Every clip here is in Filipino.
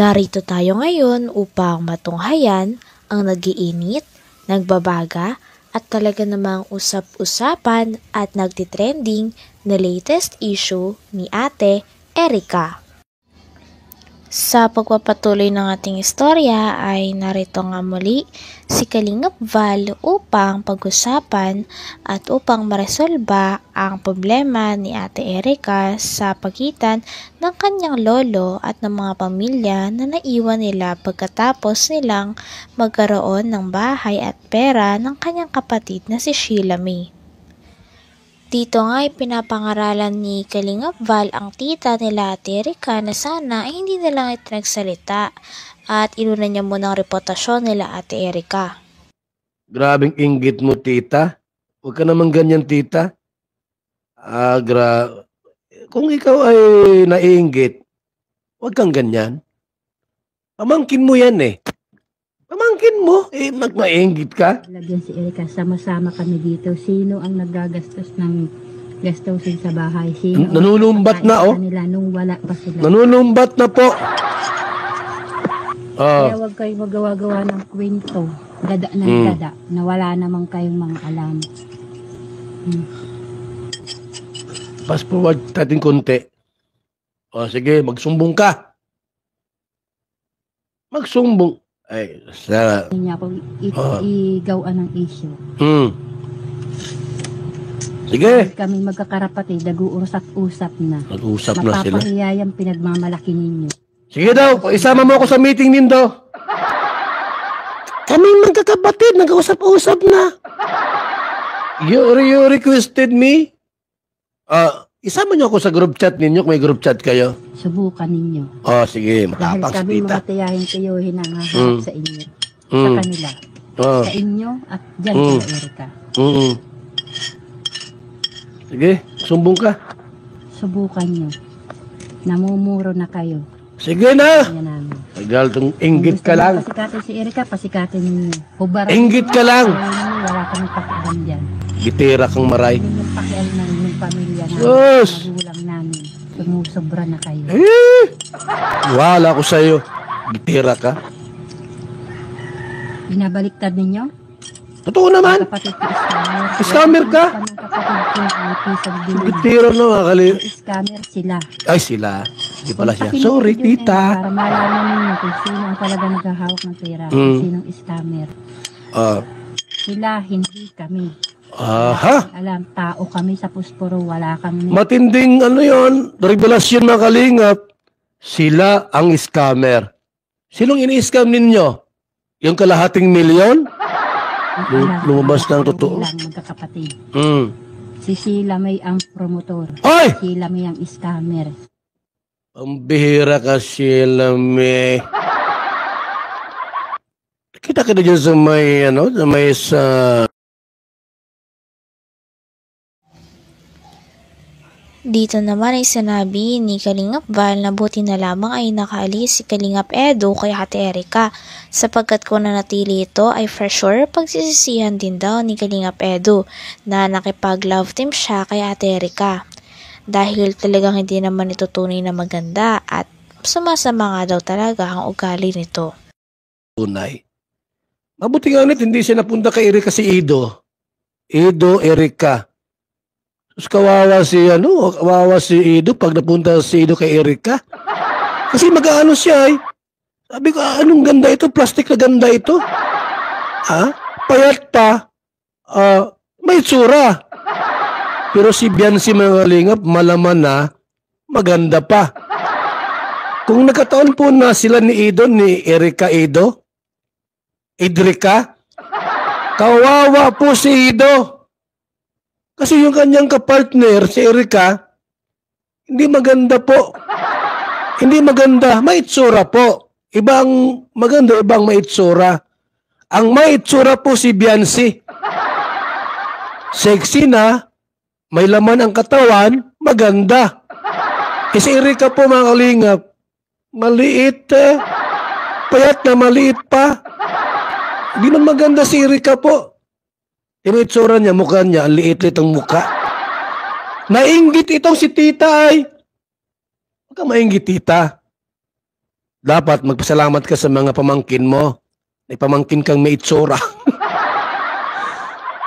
Narito tayo ngayon upang matunghayan ang nagiinit, nagbabaga at talaga namang usap-usapan at nagtitrending na latest issue ni Ate Erica. Sa pagpapatuloy ng ating istorya ay narito nga muli si Kalingap Val upang pag-usapan at upang maresolba ang problema ni Ate Erica sa pagitan ng kanyang lolo at ng mga pamilya na naiwan nila pagkatapos nilang magkaroon ng bahay at pera ng kanyang kapatid na si Sheila May. Dito nga ay pinapangaralan ni Kalingap Val ang tita nila Ate Erica na sana ay hindi na lang ito nagsalita at inuna niya muna ang reputasyon nila Ate Erica. Grabing inggit mo, tita. Huwag ka naman ganyan, tita. Kung ikaw ay naiinggit, huwag kang ganyan. Pamangkin mo yan eh. Pamangkin mo, nagmainggit ka. Lagyan si Erica, sama-sama kami dito. Sino ang nagagastos ng gastusin sa bahay? Sino nanunumbat na, oh. Nila nung wala pa sila. Nanunumbat na po. Kaya huwag kayong magawa-gawa ng kwento. Dada ng dada, na wala namang kayong mga alam. Fast forward natin konti. O sige, magsumbong ka. Magsumbong. Ay, sa... Niya ako igawan ng issue. Sige. Kami magkakarapatid, nag-uusap-usap na. Nag-uusap na sila. Mapapahiyayang pinagmamalaki ninyo. Sige daw, isama mo ako sa meeting nindo. Kami magkakapatid, nag-uusap-usap na. You requested me? Isama niyo ako sa group chat ninyo kung may group chat kayo. Subukan ninyo. Sige, dahil matapang si kami tita. mga tiyahin kayo hinangahap sa inyo. Sa kanila. Sa inyo at dyan sa Erica. Sige, sumbong ka. Subukan nyo. Namumuro na kayo. Sige na! Yan namin. Tagal tong inggit ka lang. Pasikatin si Erica, pasikatin ninyo. Hubaran Inggit ka lang! Wala kami pakialam dyan. Gitira kang maray. Hindi yung pakialam ng inyong pamilya namin. Sus! Magulang namin. Sumusobra na kayo. Wala ko sa'yo. Gitira ka. Binabaliktad ninyo? Totoo naman. Kapatid ko, scammer. Scammer ka? Gitira na mga kali. Scammer sila. Ay, sila. Hindi pala siya. Sorry, tita. Para malaman ninyo kung sino ang talaga naghahawak ng pera. Sinong scammer. Sila, hindi kami. Aha. Alam, tao kami sa Pusporo, wala kami. Matinding yon, revelasyon na Kalingap. Sila ang scammer. Sinong ini-scam ninyo? Yung kalahating milyon? Lumabas ng totoo. Magkakapatid. Si Sheila May ang promotor. Ay! Si Sheila May ang scammer. Ang bihira ka, Sheila May. Kita ka na dyan sa may, sa Dito naman ay sinabi ni Kalingap Val na buti na lamang ay nakaalis si Kalingap Edo kay Ate Erica sapagkat kung nanatili ito ay for sure pagsisisihan din daw ni Kalingap Edo na nakipag-love team siya kay Ate Erica dahil talagang hindi naman ito tunay na maganda at sumasama nga daw talaga ang ugali nito. Tunay. Mabuti nga ulit hindi siya napunta kay Erica si Edo. Erica. Tapos kawawa si Edo pag napunta si Edo kay Erica. Kasi mag-aano siya eh. Sabi ko, anong ganda ito? Plastic na ganda ito. Payat pa. May itsura. Pero si Biancy mga Kalingap, malaman na maganda pa. Kung nagkataon po na sila ni Edo, ni Erica Edrica, kawawa po si Edo. Kasi yung kanyang kapartner, si Erica, hindi maganda po. Hindi maganda. May itsura po. Ibang maganda, ibang may itsura. Ang may itsura po si Biancy. Sexy na, may laman ang katawan, maganda. Si Erica po mga Kalingap, maliit payat na maliit pa. Hindi man maganda si Erica po. Yung itsura niya, mukha niya, ang liit-liit ang mukha. Nainggit itong si tita ay. Huwag ka maingit, tita. dapat magpasalamat ka sa mga pamangkin mo. May pamangkin kang may itsura.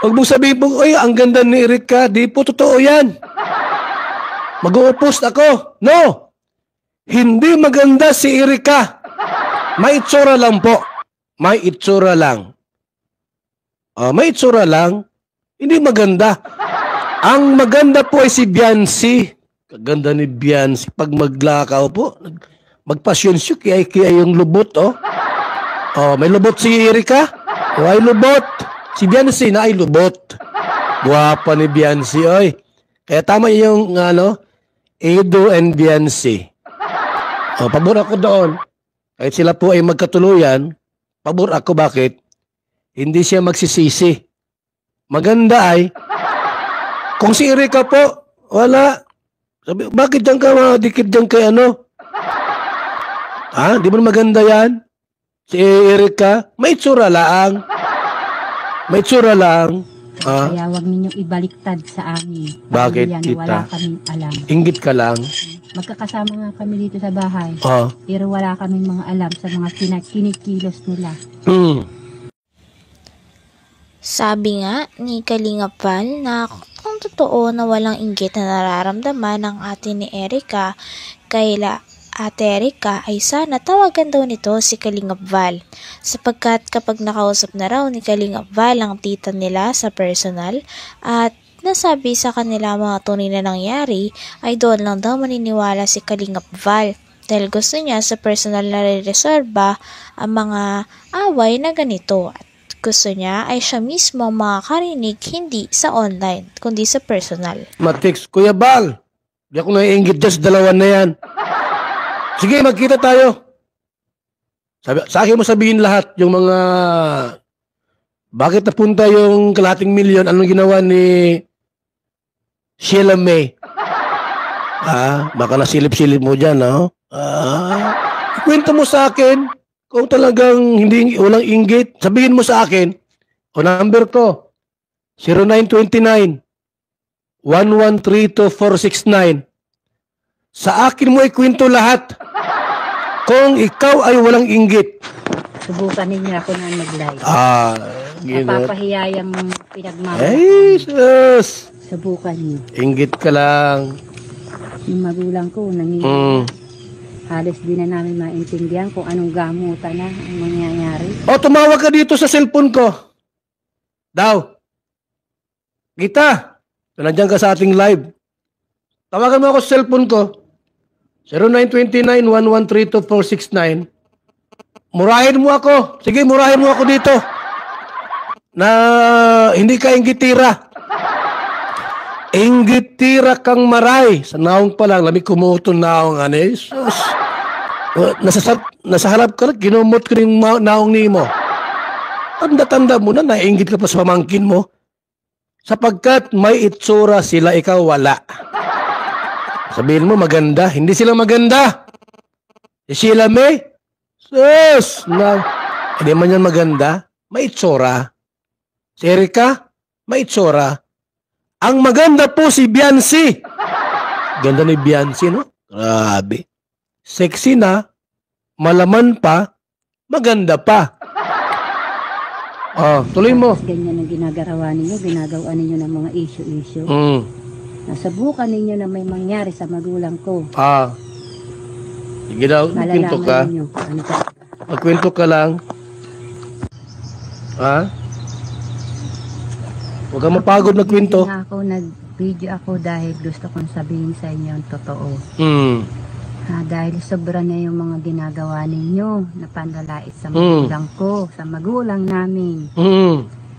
Huwag mong sabihin po, "Oy, ang ganda ni Erika." Di po totoo yan. Mag-uupost ako. No! Hindi maganda si Erika. May itsura lang po. May itsura lang. May itsura lang. Hindi maganda. Ang maganda po ay si Biancy. Kaganda ni Biancy. Pag maglakaw po, magpasyon siya kaya yung lubot, may lubot si Erika. Ay lubot. Si Biancy na ay lubot. Guwapa ni Biancy, oy. Kaya tama yung, Edo and Biancy. Pabor ako doon. Kahit sila po ay magkatuluyan, pabor ako. Bakit? Hindi siya magsisisi. Maganda ay, kung si Erika po, wala. Sabi, bakit dyan ka dikit dyan kay Di ba maganda yan? Si Erika, may itsura lang. May itsura lang. Kaya huwag ninyong ibaliktad sa amin. Bakit yan, kita? Wala kaming alam. Inggit ka lang. Magkakasama nga kami dito sa bahay. Pero wala kaming mga alam sa mga kinikilos nila. Sabi nga ni Kalingap Val na kung totoo na walang inggit na nararamdaman ng ate ni Erika kaila Ate Erika ay sana tawagan daw nito si Kalingap Val sapagkat kapag nakausap na raw ni Kalingap Val ang tita nila sa personal at nasabi sa kanila mga tunay na nangyari ay doon lang daw maniniwala si Kalingap Val dahil gusto niya sa personal na re-resolba ang mga away na ganito at gusto niya ay siya mismo ang makakarinig hindi sa online kundi sa personal. Matix, Kuya Bal, di ako naiinggit dyan sa dalawa na yan. Sige, magkita tayo. Sa akin mo sabihin lahat yung mga bakit napunta yung kalahating milyon, anong ginawa ni Sheila May. Baka nasilip-silip mo dyan, kwento mo sa akin kung talagang walang inggit. Sabihin mo sa akin, number ko, 0929 1132469. Sa akin mo ikwento lahat. Kung ikaw ay walang inggit. Subukan ninyo ako na mag-live. Napapahiya yung pinagmamahal. Ay, sus! Subukan niyo. Inggit ka lang. Yung magulang ko, halos di na namin maintindihan kung anong gamutan na ang mangyayari. Tumawag ka dito sa cellphone ko. Daw. Kita. Nandiyan ka sa ating live. Tawagan mo ako sa cellphone ko. 0929-1132469. Murahin mo ako. Sige, murahin mo ako dito. Na hindi ka inggitira. Inggitira kang maray. Sa naong pa lang, lamig kumuton naong Jesus. Nasa harap ka lang, ginumot ko rin naong ni mo. Tanda-tanda mo na, nainggit ka pa sa pamangkin mo. Sapagkat may itsura sila, ikaw wala. Sabihin mo maganda, hindi sila maganda. Si Sheila May, hindi man yan maganda, may itsura. Si Erika, may itsura. Ang maganda po si Biancy. Ganda ni Biancy, no? Grabe. Sexy na, malaman pa, maganda pa. Tuloy mo. Ganyan ang ginagawa ninyo, ginagawa ninyo ng mga issue-issue. Nasubukan ninyo na may mangyari sa magulang ko. Sige daw, magkwento ka. Magkwento ka lang. Huwag kang mapagod magkwento. Nag-video ako dahil gusto kong sabihin sa inyo ang totoo. Dahil sobra na yung mga ginagawa ninyo na panlalait sa magulang ko, sa magulang namin.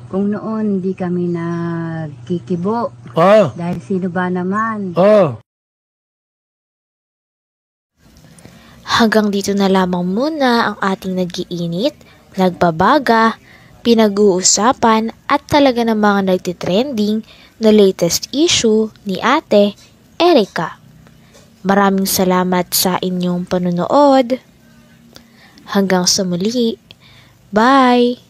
Kung noon hindi kami nagkikibo. Dahil sino ba naman? Hanggang dito na lamang muna ang ating nag-iinit, nagbabaga, pinag-uusapan at talaga ng mga nagtitrending na latest issue ni Ate Erika. Maraming salamat sa inyong panunood. Hanggang sa muli. Bye!